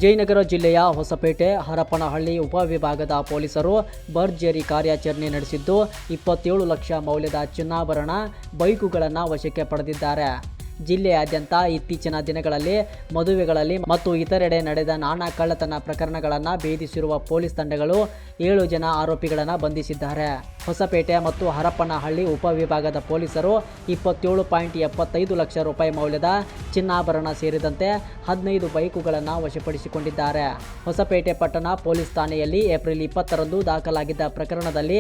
ವಿಜಯನಗರ ಜಿಲ್ಲೆಯ ಹೊಸಪೇಟೆ ಹರಪನಹಳ್ಳಿ ಉಪವಿಭಾಗದ ಪೊಲೀಸರು ಭರ್ಜರಿ ಕಾರ್ಯಾಚರಣೆ ನಡೆಸಿದ್ದು 27 ಲಕ್ಷ ಮೌಲ್ಯದ ಚಿನ್ನಾಭರಣ ಬೈಕುಗಳನ್ನು ವಶಕ್ಕೆ ಪಡೆದಿದ್ದಾರೆ. ಜಿಲ್ಲೆಯಾದ್ಯಂತ ಇತ್ತೀಚಿನ ದಿನಗಳಲ್ಲಿ ಮದುವೆಗಳಲ್ಲಿ ಮತ್ತು ಇತರೆಡೆ ನಡೆದ ನಾನಾ ಕಳ್ಳತನ ಪ್ರಕರಣಗಳನ್ನು ಭೇದಿಸಿರುವ ಪೊಲೀಸ್ ತಂಡಗಳು 7 ಜನ ಆರೋಪಿಗಳನ್ನು ಬಂಧಿಸಿದ್ದಾರೆ. ಹೊಸಪೇಟೆ ಮತ್ತು ಹರಪನಹಳ್ಳಿ ಉಪವಿಭಾಗದ ಪೊಲೀಸರು 27.75 ಲಕ್ಷ ರೂಪಾಯಿ ಮೌಲ್ಯದ ಚಿನ್ನಾಭರಣ ಸೇರಿದಂತೆ 15 ಬೈಕುಗಳನ್ನು ವಶಪಡಿಸಿಕೊಂಡಿದ್ದಾರೆ. ಹೊಸಪೇಟೆ ಪಟ್ಟಣ ಪೊಲೀಸ್ ಠಾಣೆಯಲ್ಲಿ ಏಪ್ರಿಲ್ 20ರಂದು ದಾಖಲಾಗಿದ್ದ ಪ್ರಕರಣದಲ್ಲಿ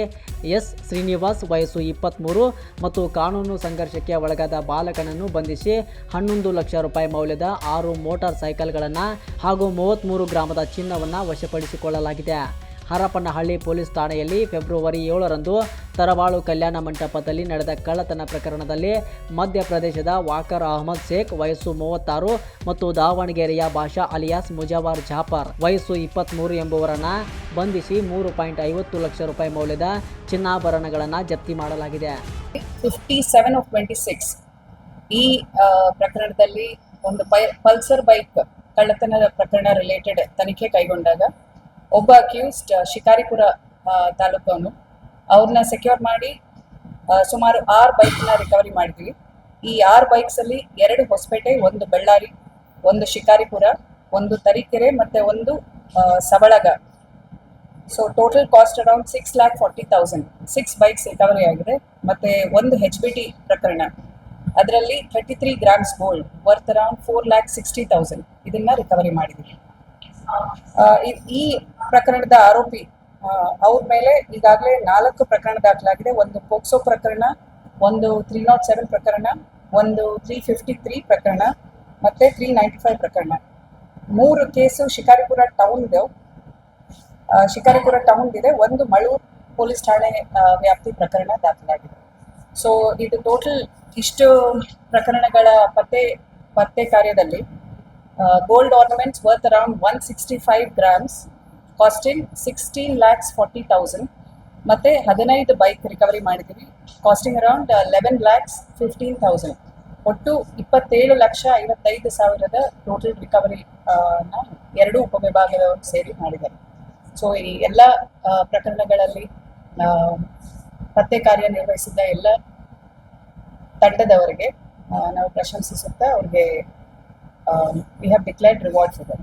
ಎಸ್ ಶ್ರೀನಿವಾಸ್ ವಯಸ್ಸು 23 ಮತ್ತು ಕಾನೂನು ಸಂಘರ್ಷಕ್ಕೆ ಒಳಗಾದ ಬಾಲಕನನ್ನು ಬಂಧಿಸಿ 11 ಲಕ್ಷ ರೂಪಾಯಿ ಮೌಲ್ಯದ 6 ಮೋಟಾರ್ ಸೈಕಲ್ಗಳನ್ನು ಹಾಗೂ 33 ಗ್ರಾಮದ ಚಿನ್ನವನ್ನು ವಶಪಡಿಸಿಕೊಳ್ಳಲಾಗಿದೆ. ಹರಪನಹಳ್ಳಿ ಪೊಲೀಸ್ ಠಾಣೆಯಲ್ಲಿ ಫೆಬ್ರವರಿ 7ರಂದು ತರವಾಳು ಕಲ್ಯಾಣ ಮಂಟಪದಲ್ಲಿ ನಡೆದ ಕಳ್ಳತನ ಪ್ರಕರಣದಲ್ಲಿ ಮಧ್ಯಪ್ರದೇಶದ ವಾಕರ್ ಅಹಮದ್ ಶೇಖ್ ವಯಸ್ಸು 36 ಮತ್ತು ದಾವಣಗೆರೆಯ ಬಾಷಾ ಅಲಿಯಾಸ್ ಮುಜಾವರ್ ಜಾಫರ್ ವಯಸ್ಸು 23 ಎಂಬುವರನ್ನು ಬಂಧಿಸಿ 3.50 ಲಕ್ಷ ರೂಪಾಯಿ ಮೌಲ್ಯದ ಚಿನ್ನಾಭರಣಗಳನ್ನು ಜಪ್ತಿ ಮಾಡಲಾಗಿದೆ. 57 of 26 ಈ ಪ್ರಕರಣದಲ್ಲಿ ಒಂದು ಪಲ್ಸರ್ ಬೈಕ್ ಕಳ್ಳತನದ ಪ್ರಕರಣ ರಿಲೇಟೆಡ್ ತನಿಖೆ ಕೈಗೊಂಡಾಗ ಒಬ್ಬ ಅಕ್ಯೂಸ್ಡ್ ಶಿಕಾರಿಪುರ ತಾಲೂಕವನು ಅವ್ರನ್ನ ಸೆಕ್ಯೂರ್ ಮಾಡಿ ಸುಮಾರು 6 ಬೈಕ್ನ ರಿಕವರಿ ಮಾಡಿದ್ವಿ. ಈ 6 ಬೈಕ್ಸಲ್ಲಿ 2 ಹೊಸಪೇಟೆ, 1 ಬಳ್ಳಾರಿ, 1 ಶಿಕಾರಿಪುರ, 1 ತರೀಕೆರೆ ಮತ್ತೆ 1 Savalaga. So total cost around 6,40,000. 6 bikes recovery ಆಗಿದೆ. ಮತ್ತೆ 1 HBT ಪ್ರಕರಣ, ಅದರಲ್ಲಿ 33 ಗ್ರಾಮ್ಸ್ ಗೋಲ್ಡ್ ವರ್ತ್ ಅರೌಂಡ್ 4,60,000 ಇದನ್ನ ರಿಕವರಿ ಮಾಡಿದ್ದೀವಿ. ಈ ಪ್ರಕರಣದ ಆರೋಪಿ ಅವ್ರ ಮೇಲೆ ಈಗಾಗಲೇ 4 ಪ್ರಕರಣ ದಾಖಲಾಗಿದೆ. 1 ಪೋಕ್ಸೋ ಪ್ರಕರಣ, 1 307 ಪ್ರಕರಣ, 1 353 ಪ್ರಕರಣ ಮತ್ತೆ 395 ಪ್ರಕರಣ. 3 ಕೇಸು ಶಿಕಾರಿಪುರ ಟೌನ್ ಇದೆ. 1 ಮಳೂರು ಪೊಲೀಸ್ ಠಾಣೆ ವ್ಯಾಪ್ತಿ ಪ್ರಕರಣ ದಾಖಲಾಗಿದೆ. ಸೊ ಇದು ಟೋಟಲ್ ಇಷ್ಟು ಪ್ರಕರಣಗಳ ಪತ್ತೆ ಕಾರ್ಯದಲ್ಲಿ gold ornaments worth around 165 grams costing 16,40,000 ಮತ್ತೆ 15 ಬೈಕ್ ರಿಕವರಿ ಮಾಡಿದ್ದೀವಿ ಕಾಸ್ಟಿಂಗ್ ಅರೌಂಡ್ 11,15,000. ಒಟ್ಟು 27,55,000 ಟೋಟಲ್ ರಿಕವರಿ ಎರಡು ಉಪವಿಭಾಗದವರು ಸೇರಿ ಮಾಡಿದ್ದಾರೆ. ಸೊ ಈ ಎಲ್ಲ ಪ್ರಕರಣಗಳಲ್ಲಿ ಪತ್ತೆ ಕಾರ್ಯ ನಿರ್ವಹಿಸಿದ ಎಲ್ಲ ತಂಡದವರಿಗೆ ನಾವು ಪ್ರಶಂಸಿಸುತ್ತಾ ಅವ್ರಿಗೆ we have declared reward for them.